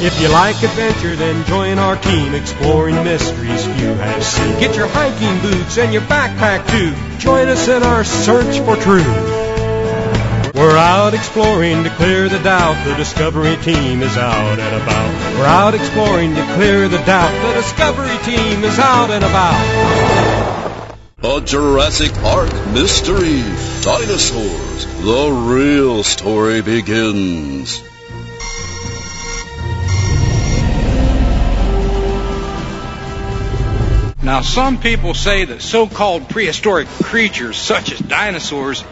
If you like adventure, then join our team exploring mysteries few have seen. Get your hiking boots and your backpack too. Join us in our search for truth. We're out exploring to clear the doubt. The Discovery Team is out and about. We're out exploring to clear the doubt. The Discovery Team is out and about. A Jurassic Park mystery. Dinosaurs. The real story begins. Now, some people say that so-called prehistoric creatures, such as dinosaurs,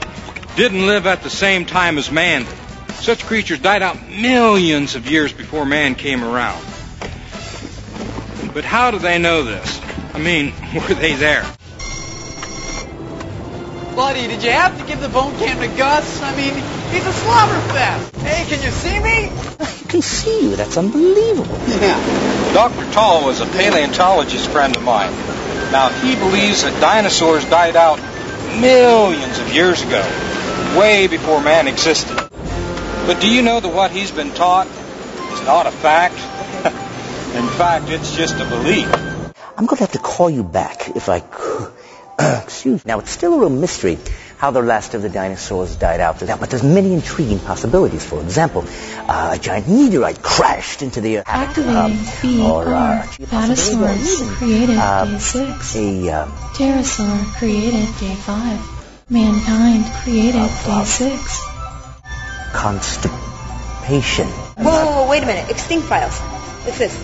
didn't live at the same time as man did. Such creatures died out millions of years before man came around. But how do they know this? I mean, were they there? Buddy, did you have to give the bone cam to Gus? I mean, he's a slobberfest. Hey, can you see me? I can see you. That's unbelievable. Yeah. Dr. Tall was a paleontologist friend of mine. Now, he believes that dinosaurs died out millions of years ago, way before man existed. But do you know that what he's been taught is not a fact? In fact, it's just a belief. I'm going to have to call you back if I could. Excuse me. Now, it's still a real mystery how the last of the dinosaurs died out. But there's many intriguing possibilities. For example, a giant meteorite crashed into the Earth. Activating Dinosaurs created day 6. Pterosaur created day 5. Mankind created day 6. Constipation. Whoa, wait a minute. Extinct files. What's this?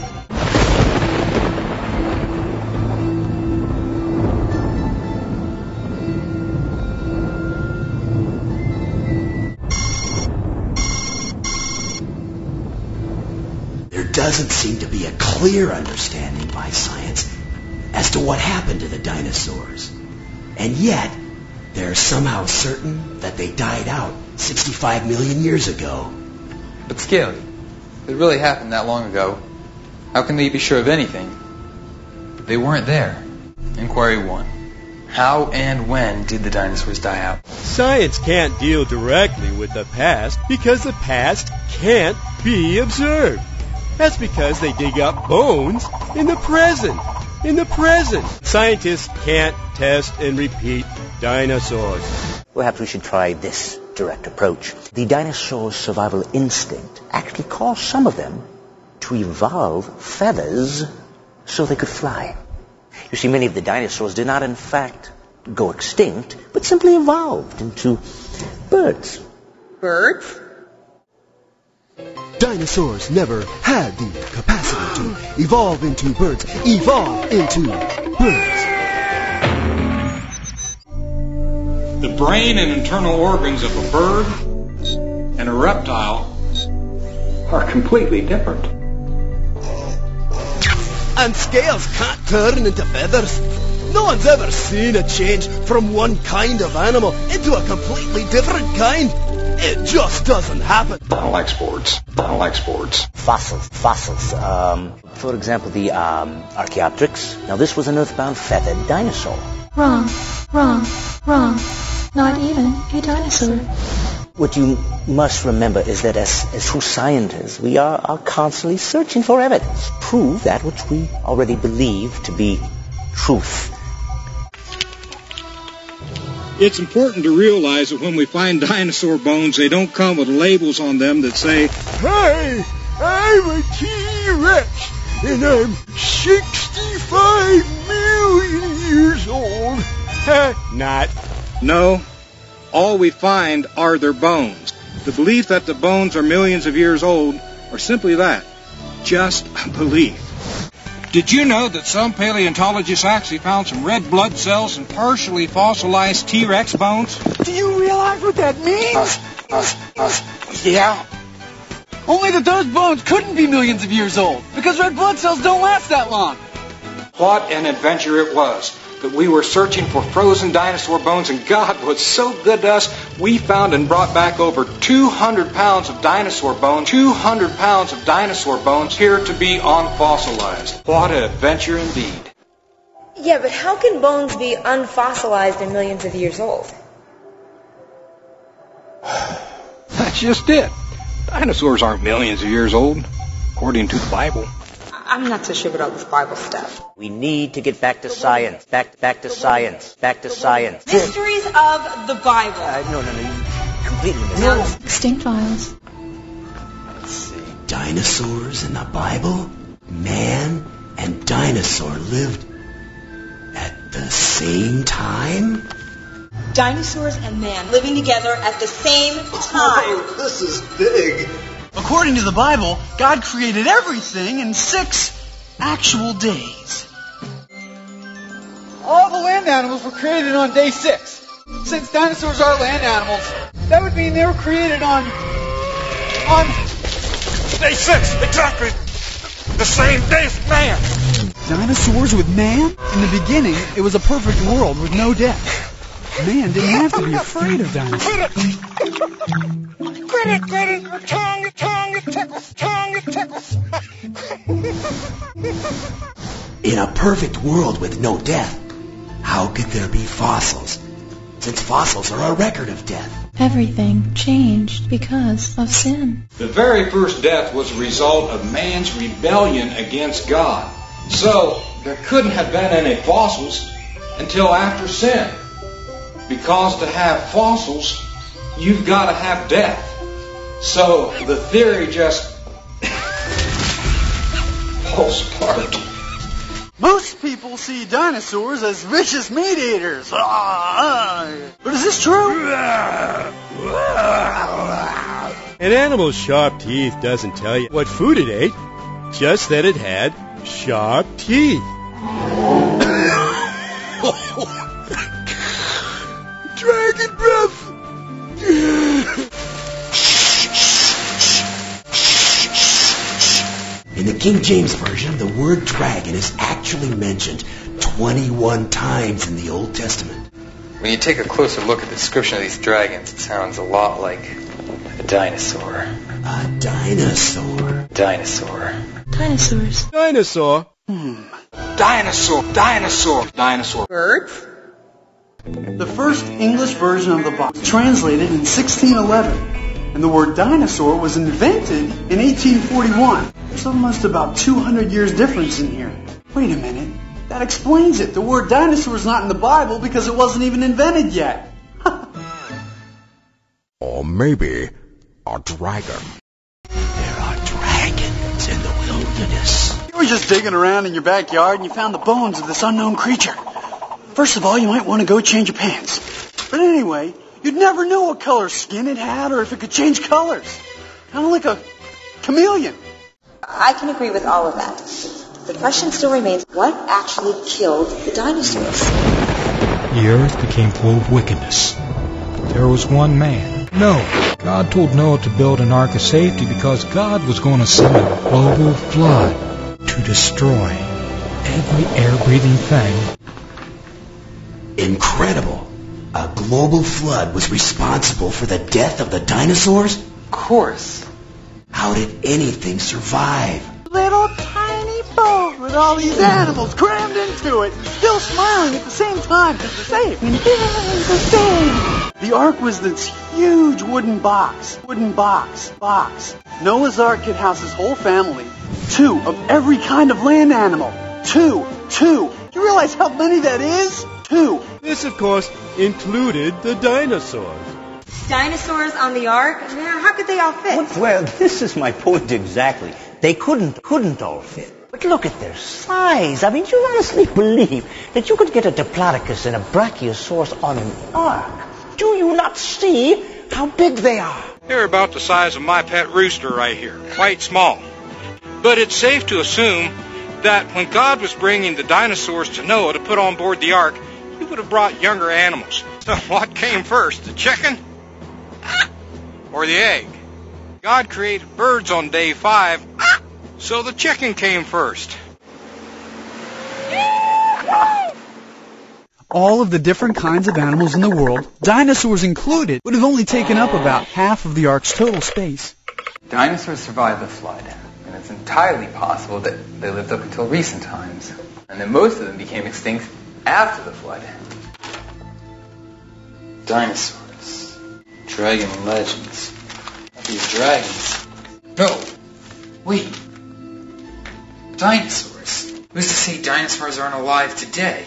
There doesn't seem to be a clear understanding by science as to what happened to the dinosaurs. And yet, they're somehow certain that they died out 65 million years ago. But Scaly, if it really happened that long ago, how can they be sure of anything? They weren't there. Inquiry 1. How and when did the dinosaurs die out? Science can't deal directly with the past because the past can't be observed. That's because they dig up bones in the present. In the present. Scientists can't test and repeat dinosaurs. Perhaps we should try this direct approach. The dinosaurs' survival instinct actually caused some of them to evolve feathers so they could fly. You see, many of the dinosaurs did not, in fact, go extinct, but simply evolved into birds. Birds? Dinosaurs never had the capacity to evolve into birds. Evolve into birds. The brain and internal organs of a bird and a reptile are completely different. And scales can't turn into feathers. No one's ever seen a change from one kind of animal into a completely different kind. It just doesn't happen. I don't like sports. Fossils. For example, the Archaeopteryx. Now, this was an earthbound feathered dinosaur. Wrong. Not even a dinosaur. What you must remember is that as true scientists, we are constantly searching for evidence. Prove that which we already believe to be truth. It's important to realize that when we find dinosaur bones, they don't come with labels on them that say, Hey, I'm a T-Rex, and I'm 65 million years old. Not. no, all we find are their bones. The belief that the bones are millions of years old are simply that, just a belief. Did you know that some paleontologists actually found some red blood cells in partially fossilized T-Rex bones? Do you realize what that means? Yeah. Only that those bones couldn't be millions of years old, because red blood cells don't last that long. What an adventure it was that we were searching for frozen dinosaur bones, and God was so good to us, we found and brought back over 200 pounds of dinosaur bones, 200 pounds of dinosaur bones here to be unfossilized. What an adventure indeed. Yeah, but how can bones be unfossilized and millions of years old? That's just it. Dinosaurs aren't millions of years old. according to the Bible. I'm not so sure about all this Bible stuff. We need to get back to science. Back to science. Back to science. Mysteries of the Bible. No. You completely missed it. Extinct files. Let's see. Dinosaurs in the Bible? Man and dinosaur lived at the same time? Dinosaurs and man living together at the same time. Oh, this is big. According to the Bible, God created everything in 6 actual days. All the land animals were created on day 6. Since dinosaurs are land animals, that would mean they were created on Day 6, exactly the same day as man. Dinosaurs with man? In the beginning, it was a perfect world with no death. Man didn't have to be afraid of dinosaurs. Grit it, your tongue, it tickles. In a perfect world with no death, how could there be fossils? Since fossils are a record of death. Everything changed because of sin. The very first death was a result of man's rebellion against God. So there couldn't have been any fossils until after sin. Because to have fossils, you've got to have death. So the theory just falls apart. Most people see dinosaurs as vicious meat eaters. But is this true? An animal's sharp teeth doesn't tell you what food it ate, just that it had sharp teeth. Dragon breath! In the King James Version, the word dragon is actually mentioned 21 times in the Old Testament. When you take a closer look at the description of these dragons, it sounds a lot like a dinosaur. A dinosaur. Dinosaur. Dinosaurs. Dinosaur. Dinosaur. Birds? The first English version of the Bible was translated in 1611, and the word dinosaur was invented in 1841. There's almost about 200 years difference in here. Wait a minute. That explains it. The word dinosaur is not in the Bible because it wasn't even invented yet. Or maybe a dragon. There are dragons in the wilderness. You were just digging around in your backyard and you found the bones of this unknown creature. First of all, you might want to go change your pants. But anyway, you'd never know what color skin it had or if it could change colors. Kind of like a chameleon. I can agree with all of that. The question still remains, what actually killed the dinosaurs? The earth became full of wickedness. There was one man, Noah. God told Noah to build an ark of safety because God was going to send a global flood to destroy every air-breathing thing. Incredible. A global flood was responsible for the death of the dinosaurs? Of course. How did anything survive? Little tiny boat with all these animals crammed into it, still smiling at the same time because they're safe. The ark was this huge wooden box. Noah's Ark could house his whole family. 2 of every kind of land animal. 2. You realize how many that is? 2. This, of course, included the dinosaurs. Dinosaurs on the ark? Now, how could they all fit? Well, this is my point exactly. They couldn't all fit. But look at their size. I mean, do you honestly believe that you could get a Diplodocus and a Brachiosaurus on an ark? Do you not see how big they are? They're about the size of my pet rooster right here, quite small. But it's safe to assume that when God was bringing the dinosaurs to Noah to put on board the ark, he would have brought younger animals. So what came first, the chicken or the egg? God created birds on day 5, so the chicken came first. All of the different kinds of animals in the world, dinosaurs included, would have only taken up about half of the ark's total space. Dinosaurs survived the flood, and it's entirely possible that they lived up until recent times, and that most of them became extinct after the flood. Dinosaurs. Dragon legends. These dragons. No. Wait. Dinosaurs? Who's to say dinosaurs aren't alive today?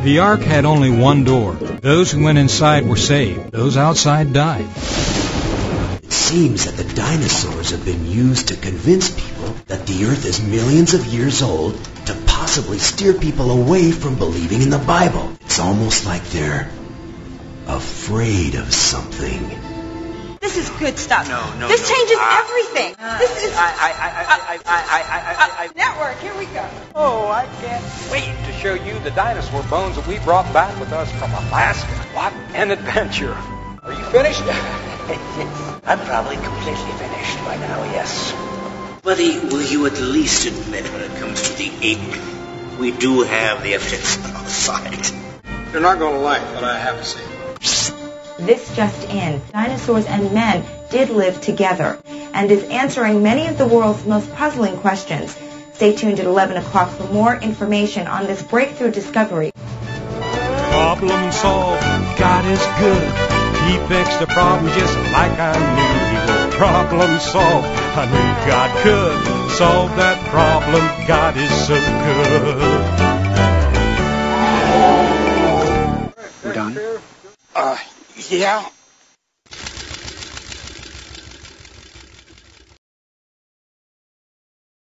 The Ark had only one door. Those who went inside were saved. Those outside died. It seems that the dinosaurs have been used to convince people that the Earth is millions of years old to possibly steer people away from believing in the Bible. It's almost like they're afraid of something. This is good stuff. No. This changes everything. This is network. Here we go. Oh, I can't wait to show you the dinosaur bones that we brought back with us from Alaska. What an adventure. Are you finished? I'm probably completely finished by now, yes. Buddy, will you at least admit when it comes to the ape, we do have the evidence on our side? You're not going to like what I have to say. This just in, dinosaurs and men did live together, and is answering many of the world's most puzzling questions. Stay tuned at 11 o'clock for more information on this breakthrough discovery. Problem solved, God is good. He fixed the problem just like I knew he would. Problem solved, I knew God could solve that problem. God is so good. We're done? Yeah.